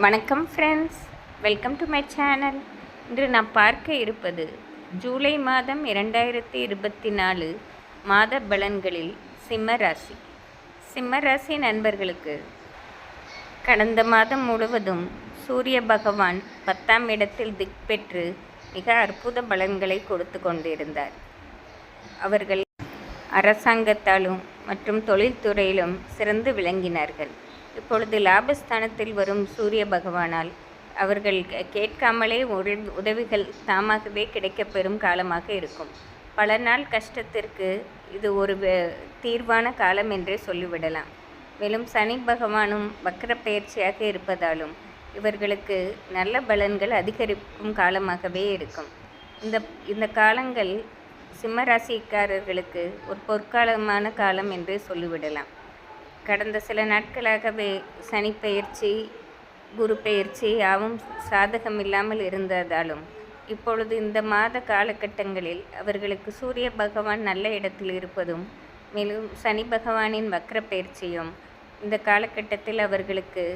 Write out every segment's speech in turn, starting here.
வணக்கம் friends, welcome to my channel. இன்று நாம் பார்க்க இருப்பது ஜூலை மாதம் 2024 மாத பலன்களில் சிம்மராசி. சிம்மராசி நண்பர்களுக்கு கடந்த மாதம் முழுவதும் சூரிய பகவான் 10ஆம் இடத்தில் திக் பெற்று மிக அற்புத பலன்களை கொடுத்து கொண்டிருந்தார். அவர்கள் அரசாங்கத்தாலும் மற்றும் தொழில்துறையிலும் சிறந்து விளங்கினார்கள். இப்பொழுது லாபஸ்தானத்தில் வரும் சூரிய பகவானால் அவர்கள் கேட்காமலே உதவிகள் தாமாகவே கிடைக்கப்பெறும் காலமாக இருக்கும். பல நாள் கஷ்டத்திற்கு இது ஒரு தீர்வான காலம் என்றே சொல்லிவிடலாம். மேலும் சனி பகவானும் வக்ர பயிற்சியாக இருப்பதாலும் இவர்களுக்கு நல்ல பலன்கள் அதிகரிக்கும் காலமாகவே இருக்கும். இந்த காலங்கள் சிம்மராசிக்காரர்களுக்கு ஒரு பொற்காலமான காலம் என்றே சொல்லிவிடலாம். கடந்த சில நாட்களாகவே சனி பெயர்ச்சி, குரு பெயர்ச்சி யாவும் சாதகம் இல்லாமல் இருந்ததாலும் இப்பொழுது இந்த மாத காலகட்டங்களில் அவர்களுக்கு சூரிய பகவான் நல்ல இடத்தில் இருப்பதும் மேலும் சனி பகவானின் வக்ர பயிற்சியும் இந்த காலகட்டத்தில் அவர்களுக்கு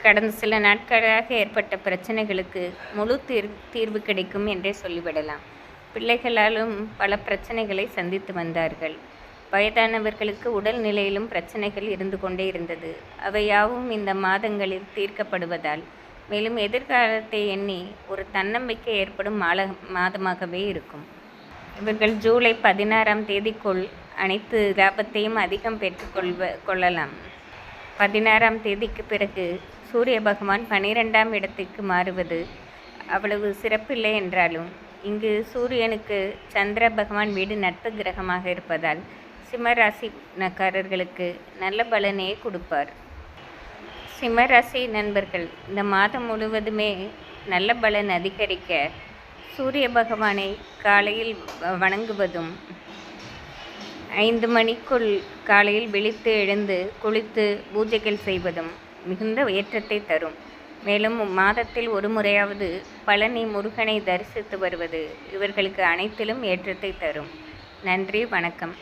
கடந்த சில நாட்களாக ஏற்பட்ட பிரச்சனைகளுக்கு முழு தீர்வு கிடைக்கும் என்றே சொல்லிவிடலாம். பிள்ளைகளாலும் பல பிரச்சனைகளை சந்தித்து வந்தார்கள். வயதானவர்களுக்கு உடல் நிலையிலும் பிரச்சனைகள் இருந்து கொண்டே இருந்தது. அவையாவும் இந்த மாதங்களில் தீர்க்கப்படுவதால் மேலும் எதிர்காலத்தை எண்ணி ஒரு தன்னம்பிக்கை ஏற்படும் மாதமாகவே இருக்கும். இவர்கள் ஜூலை 16ஆம் தேதிக்குள் அனைத்து லாபத்தையும் அதிகம் பெற்றுக்கொள்ளலாம். 16ஆம் தேதிக்கு பிறகு சூரிய பகவான் 12ஆம் இடத்திற்கு மாறுவது அவ்வளவு சிறப்பில்லை என்றாலும் இங்கு சூரியனுக்கு சந்திர பகவான் வீடு நட்பு கிரகமாக இருப்பதால் சிம்மராசிக்காரர்களுக்கு நல்ல பலனையே கொடுப்பார். சிம்மராசி நண்பர்கள் இந்த மாதம் முழுவதுமே நல்ல பலன் அதிகரிக்க சூரிய பகவானை காலையில் வணங்குவதும் 5 மணிக்குள் காலையில் விழித்து எழுந்து குளித்து பூஜைகள் செய்வதும் மிகுந்த ஏற்றத்தை தரும். மேலும் மாதத்தில் ஒரு முறையாவது பழனி முருகனை தரிசித்து வருவது இவர்களுக்கு அனைத்திலும் ஏற்றத்தை தரும். நன்றி, வணக்கம்.